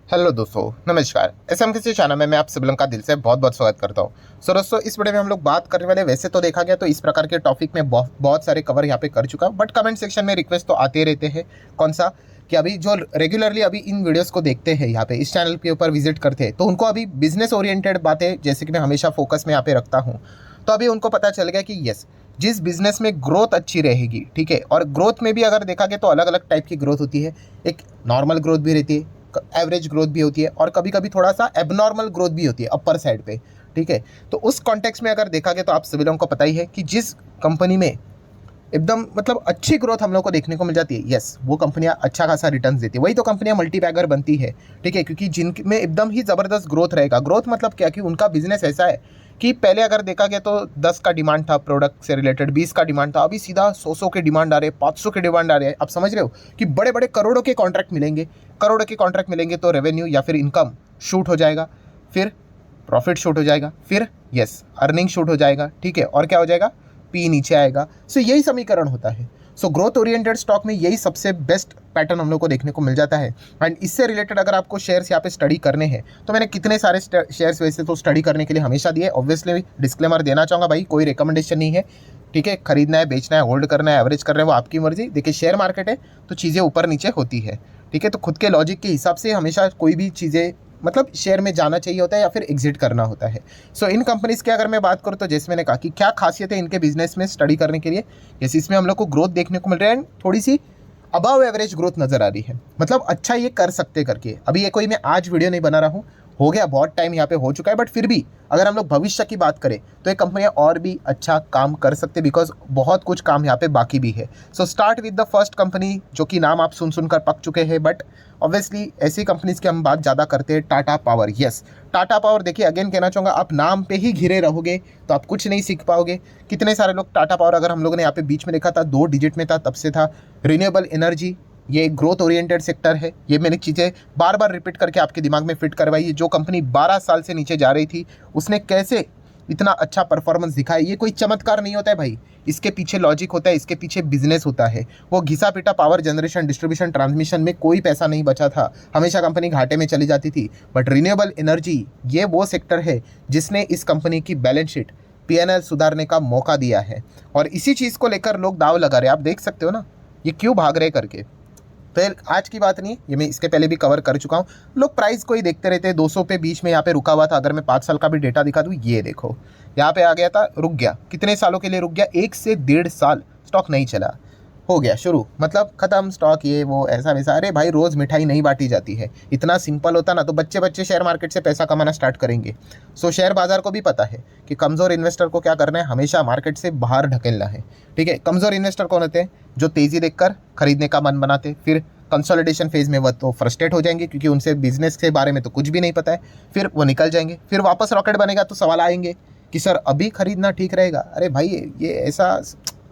Hello दोस्तों, नमस्कार। SM किसी चैनल में मैं आप सभी लोगों का दिल से बहुत बहुत स्वागत करता हूं। सो दोस्तों, इस वीडियो में हम लोग बात करने वाले, वैसे तो देखा गया तो इस प्रकार के टॉपिक में बहुत सारे कवर यहाँ पे कर चुका हूं, बट कमेंट सेक्शन में रिक्वेस्ट तो आते रहते हैं। कौन सा कि अभी जो रेगुलरली अभी इन वीडियोस को देखते हैं, यहाँ पे इस चैनल के ऊपर विजिट करते हैं, तो उनको अभी बिजनेस ओरिएंटेड बातें जैसे कि मैं हमेशा फोकस में यहाँ पे रखता हूँ, तो अभी उनको पता चल गया कि यस, जिस बिजनेस में ग्रोथ अच्छी रहेगी, ठीक है। और ग्रोथ में भी अगर देखा गया तो अलग अलग टाइप की ग्रोथ होती है। एक नॉर्मल ग्रोथ भी रहती है, एवरेज ग्रोथ भी होती है, और कभी कभी थोड़ा सा एबनॉर्मल ग्रोथ भी होती है अपर साइड पे, ठीक है। तो उस कॉन्टेक्स्ट में अगर देखा गया तो आप सभी लोगों को पता ही है कि जिस कंपनी में एकदम मतलब अच्छी ग्रोथ हम लोग को देखने को मिल जाती है, यस, वो कंपनियां अच्छा खासा रिटर्न्स देती है, वही तो कंपनियां मल्टीबैगर बनती है, ठीक है। क्योंकि जिनमें एकदम ही ज़बरदस्त ग्रोथ रहेगा। ग्रोथ मतलब क्या कि उनका बिजनेस ऐसा है कि पहले अगर देखा गया तो 10 का डिमांड था प्रोडक्ट से रिलेटेड, 20 का डिमांड था, अभी सीधा 100 के डिमांड आ रहे हैं, 500 के डिमांड आ रहे हैं। आप समझ रहे हो कि बड़े बड़े करोड़ों के कॉन्ट्रैक्ट मिलेंगे। करोड़ों के कॉन्ट्रैक्ट मिलेंगे तो रेवेन्यू या फिर इनकम शूट हो जाएगा, फिर प्रॉफिट शूट हो जाएगा, फिर यस अर्निंग शूट हो जाएगा, ठीक है। और क्या हो जाएगा, पी नीचे आएगा। सो यही समीकरण होता है। सो ग्रोथ ओरिएंटेड स्टॉक में यही सबसे बेस्ट पैटर्न हम लोग को देखने को मिल जाता है। एंड इससे रिलेटेड अगर आपको शेयर्स यहाँ पे स्टडी करने हैं, तो मैंने कितने सारे शेयर्स वैसे तो स्टडी करने के लिए हमेशा दिए। ऑब्वियसली डिस्क्लेमर देना चाहूँगा भाई, कोई रिकमेंडेशन नहीं है, ठीक है। खरीदना है, बेचना है, होल्ड करना है, एवरेज करना है, वो आपकी मर्जी। देखिए, शेयर मार्केट है तो चीज़ें ऊपर नीचे होती है, ठीक है। तो खुद के लॉजिक के हिसाब से हमेशा कोई भी चीज़ें मतलब शेयर में जाना चाहिए होता है या फिर एग्जिट करना होता है। सो इन कंपनीज की अगर मैं बात करूँ तो जैसे मैंने कहा कि क्या खासियत है इनके बिजनेस में स्टडी करने के लिए, जैसे इसमें हम लोग को ग्रोथ देखने को मिल रहा है, थोड़ी सी अबव एवरेज ग्रोथ नजर आ रही है, मतलब अच्छा ये कर सकते करके। अभी ये कोई मैं आज वीडियो नहीं बना रहा हूँ, हो गया बहुत टाइम यहाँ पे हो चुका है, बट फिर भी अगर हम लोग भविष्य की बात करें तो ये कंपनियां और भी अच्छा काम कर सकते, बिकॉज बहुत कुछ काम यहाँ पे बाकी भी है। So start with the first company, जो कि नाम आप सुन सुनकर पक चुके हैं, बट ऑब्वियसली ऐसी कंपनीज की हम बात ज़्यादा करते हैं, Tata power. Yes, Tata power. देखिए, अगेन कहना चाहूँगा, आप नाम पे ही घिरे रहोगे तो आप कुछ नहीं सीख पाओगे। कितने सारे लोग टाटा पावर, अगर हम लोगों ने यहाँ पे बीच में देखा था 2 डिजिट में था, तब से था। रिन्यूएबल एनर्जी, ये ग्रोथ ओरिएंटेड सेक्टर है। ये मैंने चीज़ें बार बार रिपीट करके आपके दिमाग में फिट करवाई है। जो कंपनी 12 साल से नीचे जा रही थी, उसने कैसे इतना अच्छा परफॉर्मेंस दिखाया। ये कोई चमत्कार नहीं होता है भाई, इसके पीछे लॉजिक होता है, इसके पीछे बिजनेस होता है। वो घिसा पिटा पावर जनरेशन, डिस्ट्रीब्यूशन, ट्रांसमिशन में कोई पैसा नहीं बचा था, हमेशा कंपनी घाटे में चली जाती थी। बट रिन्यूएबल एनर्जी, ये वो सेक्टर है जिसने इस कंपनी की बैलेंस शीट, पीएनएल सुधारने का मौका दिया है। और इसी चीज़ को लेकर लोग दाव लगा रहे हैं। आप देख सकते हो ना, ये क्यों भाग रहे करके। फिर आज की बात नहीं, ये मैं इसके पहले भी कवर कर चुका हूँ। लोग प्राइस को ही देखते रहते हैं, 200 पे बीच में यहाँ पे रुका हुआ था। अगर मैं 5 साल का भी डेटा दिखा दूँ, ये देखो यहाँ पे आ गया था, रुक गया। कितने सालों के लिए रुक गया? 1 से 1.5 साल स्टॉक नहीं चला, हो गया शुरू, मतलब खत्म स्टॉक, ये वो ऐसा वैसा। अरे भाई, रोज़ मिठाई नहीं बांटी जाती है। इतना सिंपल होता ना तो बच्चे बच्चे शेयर मार्केट से पैसा कमाना स्टार्ट करेंगे। सो शेयर बाजार को भी पता है कि कमज़ोर इन्वेस्टर को क्या करना है, हमेशा मार्केट से बाहर ढकेलना है, ठीक है। कमज़ोर इन्वेस्टर कौन होते हैं? जो तेज़ी देखकर खरीदने का मन बनाते, फिर कंसोलिडेशन फेज में वो तो फ्रस्ट्रेट हो जाएंगे क्योंकि उनसे बिजनेस के बारे में तो कुछ भी नहीं पता है, फिर वो निकल जाएंगे। फिर वापस रॉकेट बनेगा तो सवाल आएंगे कि सर अभी खरीदना ठीक रहेगा। अरे भाई, ये ऐसा,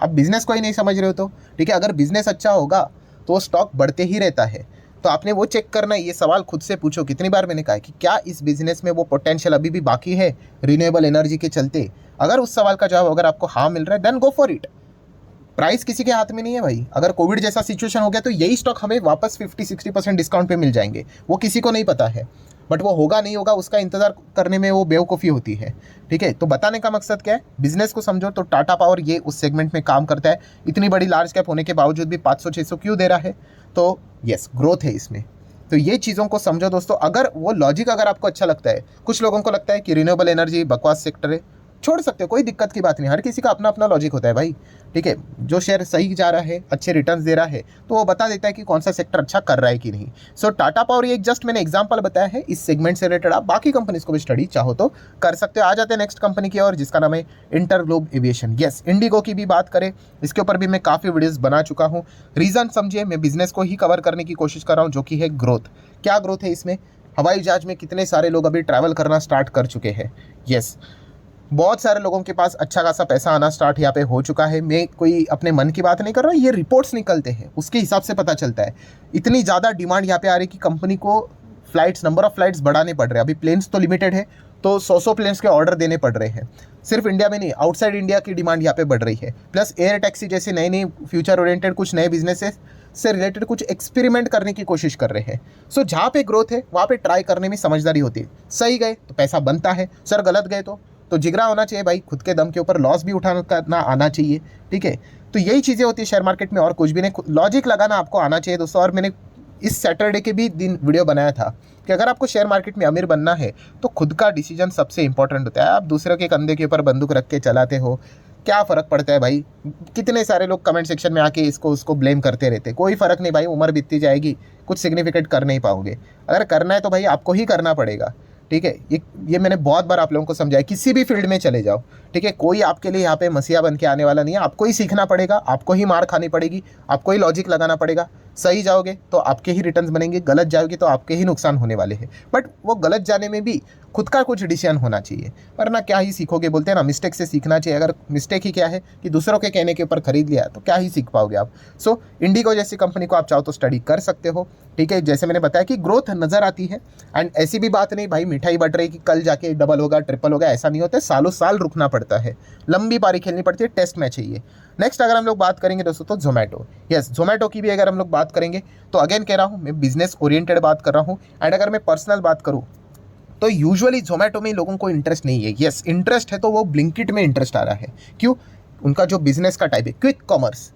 आप बिजनेस को ही नहीं समझ रहे हो तो, ठीक है। अगर बिजनेस अच्छा होगा तो स्टॉक बढ़ते ही रहता है। तो आपने वो चेक करना है, ये सवाल खुद से पूछो। कितनी बार मैंने कहा है कि क्या इस बिजनेस में वो पोटेंशियल अभी भी बाकी है रिन्यूएबल एनर्जी के चलते? अगर उस सवाल का जवाब अगर आपको हाँ मिल रहा है, then go for it. Price किसी के हाथ में नहीं है भाई। अगर कोविड जैसा सिचुएशन हो गया तो यही स्टॉक हमें वापस 50-60% डिस्काउंट पे मिल जाएंगे, वो किसी को नहीं पता है। बट वो होगा नहीं होगा, उसका इंतजार करने में वो बेवकूफ़ी होती है, ठीक है। तो बताने का मकसद क्या है, बिजनेस को समझो। तो टाटा पावर ये उस सेगमेंट में काम करता है। इतनी बड़ी लार्ज कैप होने के बावजूद भी 500-600 क्यों दे रहा है? तो यस, ग्रोथ है इसमें। तो ये चीज़ों को समझो दोस्तों। अगर वो लॉजिक अगर आपको अच्छा लगता है, कुछ लोगों को लगता है कि रिन्यूएबल एनर्जी बकवास सेक्टर है, छोड़ सकते हो, कोई दिक्कत की बात नहीं। हर किसी का अपना अपना लॉजिक होता है भाई, ठीक है। जो शेयर सही जा रहा है, अच्छे रिटर्न्स दे रहा है, तो वो बता देता है कि कौन सा सेक्टर अच्छा कर रहा है कि नहीं। सो टाटा पावर ये जस्ट मैंने एग्जांपल बताया है इस सेगमेंट से रिलेटेड। आप बाकी कंपनीज को भी स्टडी चाहो तो कर सकते हो। आ जाते हैं नेक्स्ट कंपनी की और, जिसका नाम है इंटरग्लोब एविएशन। यस, इंडिगो की भी बात करें, इसके ऊपर भी मैं काफ़ी वीडियोस बना चुका हूँ। रीज़न समझिए, मैं बिजनेस को ही कवर करने की कोशिश कर रहा हूँ, जो कि है ग्रोथ। क्या ग्रोथ है इसमें? हवाई जहाज में कितने सारे लोग अभी ट्रैवल करना स्टार्ट कर चुके हैं। यस, बहुत सारे लोगों के पास अच्छा खासा पैसा आना स्टार्ट यहाँ पे हो चुका है। मैं कोई अपने मन की बात नहीं कर रहा, ये रिपोर्ट्स निकलते हैं, उसके हिसाब से पता चलता है। इतनी ज़्यादा डिमांड यहाँ पे आ रही है कि कंपनी को फ्लाइट्स, नंबर ऑफ फ्लाइट्स बढ़ाने पड़ रहे हैं। अभी प्लेन्स तो लिमिटेड है, तो 100 प्लेन्स के ऑर्डर देने पड़ रहे हैं। सिर्फ इंडिया में नहीं, आउटसाइड इंडिया की डिमांड यहाँ पे बढ़ रही है। प्लस एयर टैक्सी जैसे नई नई फ्यूचर ओरिएंटेड कुछ नए बिजनेसेस से रिलेटेड कुछ एक्सपेरिमेंट करने की कोशिश कर रहे हैं। सो जहाँ पे ग्रोथ है वहाँ पे ट्राई करने में समझदारी होती है। सही गए तो पैसा बनता है, सर गलत गए तो जिगरा होना चाहिए भाई, खुद के दम के ऊपर लॉस भी उठाना करना आना चाहिए। ठीक है, तो यही चीज़ें होती है शेयर मार्केट में, और कुछ भी नहीं। लॉजिक लगाना आपको आना चाहिए दोस्तों। और मैंने इस सैटरडे के भी दिन वीडियो बनाया था कि अगर आपको शेयर मार्केट में अमीर बनना है तो खुद का डिसीजन सबसे इंपॉर्टेंट होता है। आप दूसरों के कंधे के ऊपर बंदूक रख के चलाते हो, क्या फ़र्क पड़ता है भाई। कितने सारे लोग कमेंट सेक्शन में आके इसको उसको ब्लेम करते रहते, कोई फ़र्क नहीं भाई, उम्र बीतती जाएगी, कुछ सिग्निफिकेंट कर नहीं पाओगे। अगर करना है तो भाई आपको ही करना पड़ेगा। ठीक है, ये मैंने बहुत बार आप लोगों को समझाया, किसी भी फील्ड में चले जाओ। ठीक है, कोई आपके लिए यहाँ पे मसीहा बन के आने वाला नहीं है। आपको ही सीखना पड़ेगा, आपको ही मार खानी पड़ेगी, आपको ही लॉजिक लगाना पड़ेगा। सही जाओगे तो आपके ही रिटर्न्स बनेंगे, गलत जाओगे तो आपके ही नुकसान होने वाले हैं। बट वो गलत जाने में भी खुद का कुछ डिसीजन होना चाहिए, वरना क्या ही सीखोगे। बोलते हैं ना, मिस्टेक से सीखना चाहिए। अगर मिस्टेक ही क्या है कि दूसरों के कहने के ऊपर खरीद लिया तो क्या ही सीख पाओगे आप। सो इंडिगो जैसी कंपनी को आप चाहो तो स्टडी कर सकते हो। ठीक है, जैसे मैंने बताया कि ग्रोथ नज़र आती है, एंड ऐसी भी बात नहीं भाई मिठाई बट रही कि कल जाके डबल होगा ट्रिपल होगा, ऐसा नहीं होता है। सालों साल रुकना पड़ता है, लंबी पारी खेलनी पड़ती है, टेस्ट मैच है ये। नेक्स्ट अगर हम लोग बात करेंगे दोस्तों तो जोमेटो। यस, जोमेटो की भी अगर हम लोग बात करेंगे तो अगेन कह रहा हूँ मैं बिजनेस ओरिएंटेड बात कर रहा हूँ। एंड अगर मैं पर्सनल बात करूँ तो यूजुअली जोमेटो में लोगों को इंटरेस्ट नहीं है। यस, इंटरेस्ट है तो वो ब्लिंकिट में इंटरेस्ट आ रहा है। क्यों? उनका जो बिजनेस का टाइप है क्विक कॉमर्स।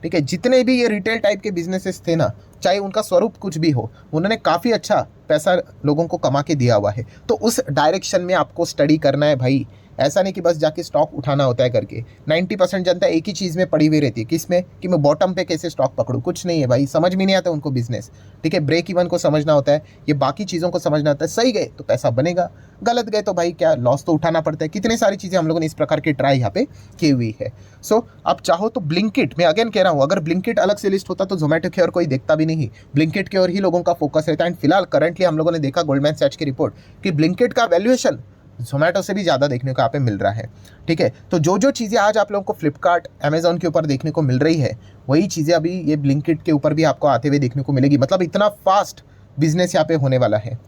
ठीक है, जितने भी ये रिटेल टाइप के बिजनेसेस थे ना, चाहे उनका स्वरूप कुछ भी हो, उन्होंने काफ़ी अच्छा पैसा लोगों को कमा के दिया हुआ है। तो उस डायरेक्शन में आपको स्टडी करना है भाई। ऐसा नहीं कि बस जाके स्टॉक उठाना होता है करके। 90% जनता एक ही चीज़ में पड़ी हुई रहती है, किस में, कि मैं बॉटम पे कैसे स्टॉक पकड़ूँ। कुछ नहीं है भाई, समझ में नहीं आता उनको बिजनेस। ठीक है, ब्रेक इवन को समझना होता है, ये बाकी चीज़ों को समझना होता है। सही गए तो पैसा बनेगा, गलत गए तो भाई क्या, लॉस तो उठाना पड़ता है। कितनी सारी चीज़ें हम लोगों ने इस प्रकार की ट्राई यहाँ पे की हुई है। सो आप चाहो तो ब्लिंकिट, मैं अगेन कह रहा हूँ, अगर ब्लिंकिट अलग से लिस्ट होता तो जोमेटो की और कोई देखता भी नहीं। ब्लिंकिट की ओर ही लोगों का फोकस रहता है। एंड फिलहाल करंटली हम लोगों ने देखा गोल्डमैन सैच्स की रिपोर्ट कि ब्लिंकिट का वैल्यूएशन जोमेटो से भी ज़्यादा देखने को यहाँ पे मिल रहा है। ठीक है, तो जो चीज़ें आज आप लोगों को फ्लिपकार्ट अमेजोन के ऊपर देखने को मिल रही है, वही चीज़ें अभी ये ब्लिंकिट के ऊपर भी आपको आते हुए देखने को मिलेगी। मतलब इतना फास्ट बिजनेस यहाँ पे होने वाला है।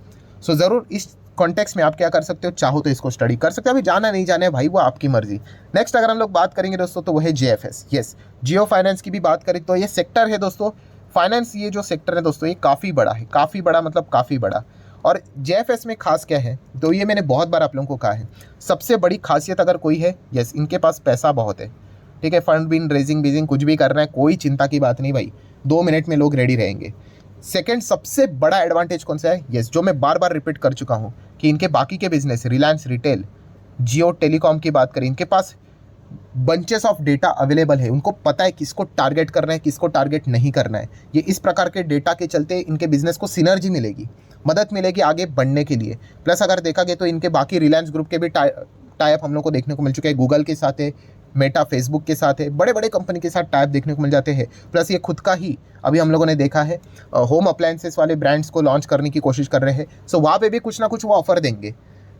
सो ज़रूर इस कॉन्टेक्स्ट में आप क्या कर सकते हो, चाहो तो इसको स्टडी कर सकते हो। अभी जाना नहीं जाना है भाई, वो आपकी मर्जी। नेक्स्ट अगर हम लोग बात करेंगे दोस्तों तो वो है JFS। यस, जियो फाइनेंस की भी बात करें तो ये सेक्टर है दोस्तों, फाइनेंस ये जो सेक्टर है दोस्तों, ये काफ़ी बड़ा है, काफ़ी बड़ा मतलब काफ़ी बड़ा। और JFS में खास क्या है, तो ये मैंने बहुत बार आप लोगों को कहा है, सबसे बड़ी खासियत अगर कोई है, यस, इनके पास पैसा बहुत है। ठीक है, फंड बिन रेजिंग बीजिंग कुछ भी करना है, कोई चिंता की बात नहीं भाई, 2 मिनट में लोग रेडी रहेंगे। सेकंड सबसे बड़ा एडवांटेज कौन सा है, यस, जो मैं बार बार रिपीट कर चुका हूँ कि इनके बाकी के बिजनेस, रिलायंस रिटेल, जियो टेलीकॉम की बात करें, इनके पास बंचेस ऑफ डेटा अवेलेबल है। उनको पता है किसको टारगेट करना है, किसको टारगेट नहीं करना है। ये इस प्रकार के डेटा के चलते इनके बिजनेस को सिनर्जी मिलेगी, मदद मिलेगी आगे बढ़ने के लिए। प्लस अगर देखा गया तो इनके बाकी रिलायंस ग्रुप के भी टाइप हम लोग को देखने को मिल चुके हैं। गूगल के साथ है, मेटा फेसबुक के साथ है, बड़े बड़े कंपनी के साथ टाइप देखने को मिल जाते हैं। प्लस ये खुद का ही अभी हम लोगों ने देखा है होम अप्लायंसेस वाले ब्रांड्स को लॉन्च करने की कोशिश कर रहे हैं। सो वहाँ पे भी कुछ ना कुछ वो ऑफर देंगे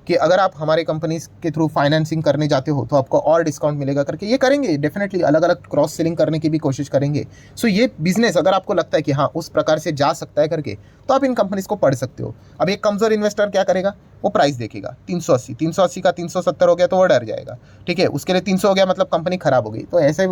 कि अगर आप हमारे कंपनीज के थ्रू फाइनेंसिंग करने जाते हो तो आपको और डिस्काउंट मिलेगा करके। ये करेंगे डेफिनेटली, अलग अलग क्रॉस सेलिंग करने की भी कोशिश करेंगे। सो ये बिजनेस अगर आपको लगता है कि हाँ उस प्रकार से जा सकता है करके, तो आप इन कंपनीज को पढ़ सकते हो। अब एक कमजोर इन्वेस्टर क्या करेगा, वो प्राइस देखेगा 380 का 370 हो गया तो वो डर जाएगा। ठीक है, उसके लिए 300 हो गया मतलब कंपनी खराब हो गई, तो ऐसे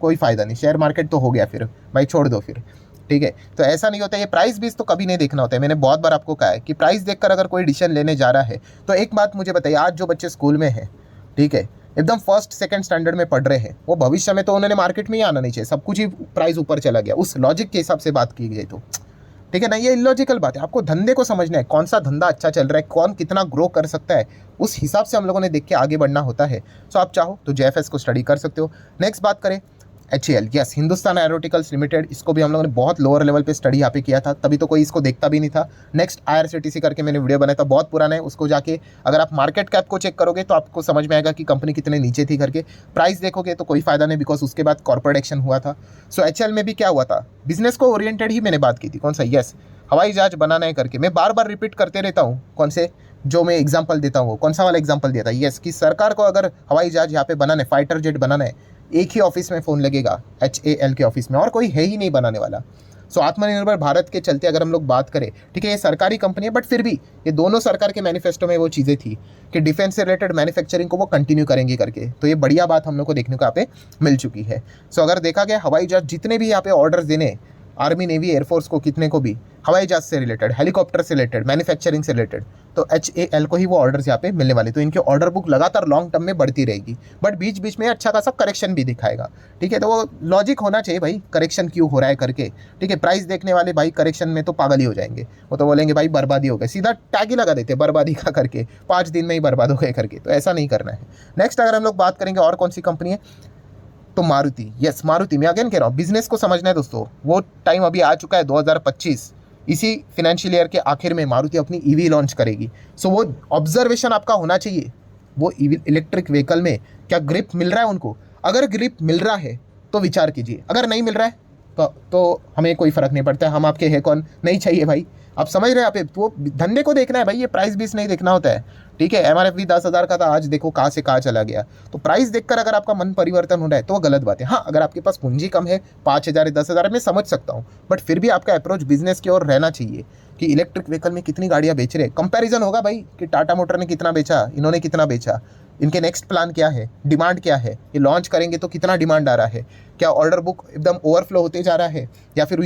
कोई फ़ायदा नहीं। शेयर मार्केट तो हो गया फिर भाई, छोड़ दो फिर। ठीक है, तो ऐसा नहीं होता। ये प्राइस बीस तो कभी नहीं देखना होता है। मैंने बहुत बार आपको कहा है कि प्राइस देखकर अगर कोई डिसीजन लेने जा रहा है तो एक बात मुझे बताइए, आज जो बच्चे स्कूल में हैं, ठीक है, एकदम फर्स्ट सेकंड स्टैंडर्ड में पढ़ रहे हैं, वो भविष्य में तो उन्होंने मार्केट में ही आना नहीं चाहिए। सब कुछ ही प्राइस ऊपर चला गया उस लॉजिक के हिसाब से बात की गई तो, ठीक है ना, ये इलॉजिकल बात है। आपको धंधे को समझना है, कौन सा धंधा अच्छा चल रहा है, कौन कितना ग्रो कर सकता है, उस हिसाब से हम लोगों ने देख के आगे बढ़ना होता है। सो आप चाहो तो JFS को स्टडी कर सकते हो। नेक्स्ट बात करें HAL, यस, हिंदुस्तान एरोटिकल्स लिमिटेड, इसको भी हम लोगों ने बहुत लोअर लेवल पे स्टडी यहाँ पे किया था, तभी तो कोई इसको देखता भी नहीं था। नेक्स्ट IRCTC करके मैंने वीडियो बनाया था, बहुत पुराना है, उसको जाके अगर आप मार्केट कैप को चेक करोगे तो आपको समझ में आएगा कि कंपनी कितने नीचे थी करके। प्राइस देखोगे तो कोई फायदा नहीं, बिकॉज उसके बाद कॉर्पोरेट एक्शन हुआ था। सो HAL में भी क्या हुआ था, बिजनेस को ओरिएंटेड ही मैंने बात की थी। कौन सा, यस, हवाई जहाज बनाना है करके। मैं बार बार रिपीट करते रहता हूँ, कौन से जो मैं एग्जाम्पल देता हूँ, कौन सा वाला एग्जाम्पल दिया था, यस, कि सरकार को अगर हवाई जहाज यहाँ पे बनाना है, फाइटर जेट बनाना है, एक ही ऑफिस में फ़ोन लगेगा, HAL के ऑफिस में, और कोई है ही नहीं बनाने वाला। सो आत्मनिर्भर भारत के चलते अगर हम लोग बात करें, ठीक है, ये सरकारी कंपनी है, बट फिर भी ये दोनों सरकार के मैनिफेस्टो में वो चीज़ें थी कि डिफेंस से रिलेटेड मैन्युफैक्चरिंग को वो कंटिन्यू करेंगे करके। तो ये बढ़िया बात हम लोग को देखने को यहाँ पे मिल चुकी है। सो अगर देखा गया, हवाई जहाज जितने भी यहाँ पे ऑर्डर्स देने आर्मी नेवी एयरफोर्स को कितने को भी हवाई जहाज से रिलेटेड, हेलीकॉप्टर से रिलेटेड, मैन्युफैक्चरिंग से रिलेटेड, तो HAL को ही वो ऑर्डर्स यहाँ पे मिलने वाले। तो इनके ऑर्डर बुक लगातार लॉन्ग टर्म में बढ़ती रहेगी, बट बीच बीच में अच्छा खासा करेक्शन भी दिखाएगा। ठीक है, तो वो लॉजिक होना चाहिए भाई, करेक्शन क्यों हो रहा है करके। ठीक है, प्राइस देखने वाले भाई करेक्शन में तो पागल ही हो जाएंगे, वो तो बोलेंगे भाई बर्बादी हो गई, सीधा टैग ही लगा देते बर्बादी का करके, 5 दिन में ही बर्बाद हो गए करके। तो ऐसा नहीं करना है। नेक्स्ट अगर हम लोग बात करेंगे और कौन सी कंपनी है, तो मारुति। यस, मारुति। मैं अगेन कह रहा हूँ, बिजनेस को समझना है दोस्तों, वो टाइम अभी आ चुका है 2025। इसी फिनेंशियल ईयर के आखिर में मारुति अपनी ईवी लॉन्च करेगी। सो वो ऑब्जर्वेशन आपका होना चाहिए, वो इलेक्ट्रिक व्हीकल में क्या ग्रिप मिल रहा है उनको। अगर ग्रिप मिल रहा है तो विचार कीजिए, अगर नहीं मिल रहा है तो हमें कोई फ़र्क नहीं पड़ता, हम आपके है कौन, नहीं चाहिए भाई। आप समझ रहे हैं, आप वो धंधे को देखना है भाई, ये प्राइस बीस नहीं देखना होता है। ठीक है, MRF भी 10,000 का था, आज देखो कहाँ से कहाँ चला गया। तो प्राइस देखकर अगर आपका मन परिवर्तन हो रहा है तो वो गलत बात है। हाँ, अगर आपके पास पूंजी कम है, 5,000 10,000 में समझ सकता हूँ, बट फिर भी आपका अप्रोच बिजनेस की ओर रहना चाहिए कि इलेक्ट्रिक व्हीकल में कितनी गाड़ियाँ बेच रहे हैं। कंपैरिजन होगा भाई कि टाटा मोटर ने कितना बेचा, इन्होंने कितना बेचा, इनके नेक्स्ट प्लान क्या है, डिमांड क्या है, ये लॉन्च करेंगे तो कितना डिमांड आ रहा है, क्या ऑर्डर बुक एकदम ओवरफ्लो होते जा रहा है या फिर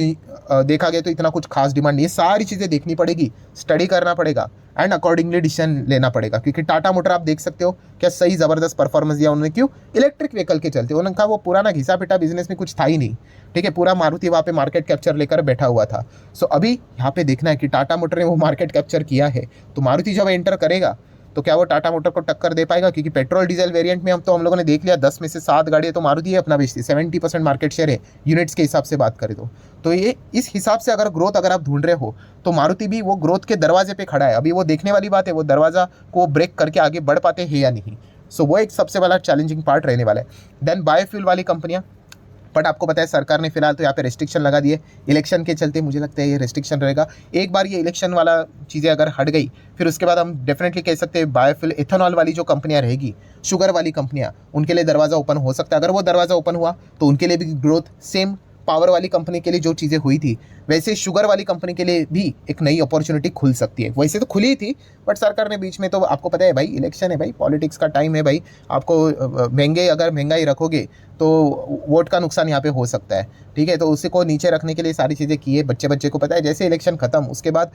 देखा गया तो इतना कुछ खास डिमांड नहीं है। सारी चीज़ें देखनी पड़ेगी, स्टडी करना पड़ेगा एंड अकॉर्डिंगली डिसीजन लेना पड़ेगा। क्योंकि टाटा मोटर आप देख सकते हो क्या सही ज़बरदस्त परफॉर्मेंस दिया उन्होंने, क्यों, इलेक्ट्रिक व्हीकल के चलते। उनका वो पुराना घिसा पिटा बिजनेस में कुछ था ही नहीं। ठीक है, पूरा मारुति वहाँ पे मार्केट कैप्चर लेकर बैठा हुआ था। सो अभी यहाँ पे देखना है कि टाटा मोटर ने वो मार्केट कैप्चर किया है, तो मारुति जब एंटर करेगा तो क्या वो टाटा मोटर को टक्कर दे पाएगा। क्योंकि पेट्रोल डीजल वेरिएंट में हम लोगों ने देख लिया 10 में से 7 गाड़ियाँ तो मारुति ही अपना बेचती है, 70% मार्केट शेयर है यूनिट्स के हिसाब से बात करें तो ये इस हिसाब से अगर ग्रोथ अगर आप ढूंढ रहे हो तो मारुति भी वो ग्रोथ के दरवाजे पे खड़ा है। अभी वो देखने वाली बात है, वो दरवाजा को ब्रेक करके आगे बढ़ पाते हैं या नहीं। सो वो एक सबसे बड़ा चैलेंजिंग पार्ट रहने वाला है। देन बायोफ्यूल वाली कंपनियाँ, बट आपको पता है सरकार ने फिलहाल तो यहाँ पे रेस्ट्रिक्शन लगा दिए इलेक्शन के चलते। मुझे लगता है ये रेस्ट्रिक्शन रहेगा, एक बार ये इलेक्शन वाला चीज़ें अगर हट गई फिर उसके बाद हम डेफिनेटली कह सकते हैं बायोफ्यूल एथेनॉल वाली जो कंपनियाँ रहेगी, शुगर वाली कंपनियाँ, उनके लिए दरवाज़ा ओपन हो सकता है। अगर वो दरवाज़ा ओपन हुआ तो उनके लिए भी ग्रोथ सेम पावर वाली कंपनी के लिए जो चीज़ें हुई थी वैसे शुगर वाली कंपनी के लिए भी एक नई अपॉर्चुनिटी खुल सकती है। वैसे तो खुली थी बट सरकार ने बीच में, तो आपको पता है भाई इलेक्शन है भाई, पॉलिटिक्स का टाइम है भाई, आपको अगर महंगाई रखोगे तो वोट का नुकसान यहाँ पे हो सकता है। ठीक है, तो उसी को नीचे रखने के लिए सारी चीज़ें की है। बच्चे को पता है जैसे इलेक्शन खत्म उसके बाद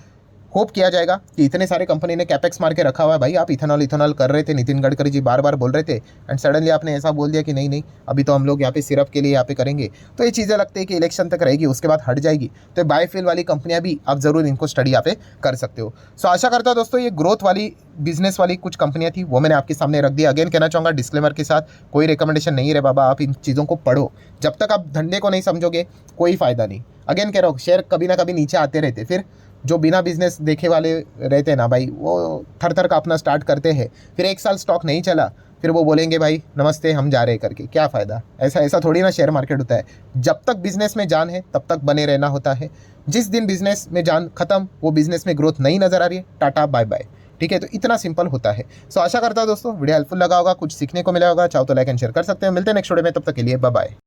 होप किया जाएगा कि इतने सारे कंपनी ने कैपेक्स मार के रखा हुआ है भाई, आप इथेनॉल कर रहे थे, नितिन गडकरी जी बार बार बोल रहे थे एंड सडनली आपने ऐसा बोल दिया कि नहीं अभी तो हम लोग यहाँ पे सिर्फ के लिए यहाँ पे करेंगे। तो ये चीज़ें लगती है कि इलेक्शन तक रहेगी, उसके बाद हट जाएगी। तो बायोफ्यूल वाली कंपनियाँ भी आप ज़रूर इनको स्टडी यहाँ पे कर सकते हो। सो आशा करता हूँ दोस्तों ये ग्रोथ वाली बिजनेस वाली कुछ कंपनियाँ थी वो मैंने आपके सामने रख दिया। अगेन कहना चाहूँगा डिस्क्लेमर के साथ, कोई रिकमेंडेशन नहीं है बाबा, आप इन चीज़ों को पढ़ो, जब तक आप धंधे को नहीं समझोगे कोई फ़ायदा नहीं। अगेन कह रहा हूँ शेयर कभी ना कभी नीचे आते रहते, फिर जो बिना बिजनेस देखे वाले रहते हैं ना भाई, वो थर का अपना स्टार्ट करते हैं, फिर 1 साल स्टॉक नहीं चला फिर वो बोलेंगे भाई नमस्ते हम जा रहे हैं करके, क्या फ़ायदा। ऐसा थोड़ी ना शेयर मार्केट होता है। जब तक बिजनेस में जान है तब तक बने रहना होता है। जिस दिन बिजनेस में जान खत्म, वो बिजनेस में ग्रोथ नहीं नज़र आ रही है, टाटा बाय बाय। ठीक है, तो इतना सिंपल होता है। सो आशा करता हूँ दोस्तों वीडियो हेल्पफुल लगा होगा, कुछ सीखने को मिला होगा। चाहो तो लाइक एंड शेयर कर सकते हैं। मिलते हैं नेक्स्ट वीडियो में, तब तक के लिए बाय बाय।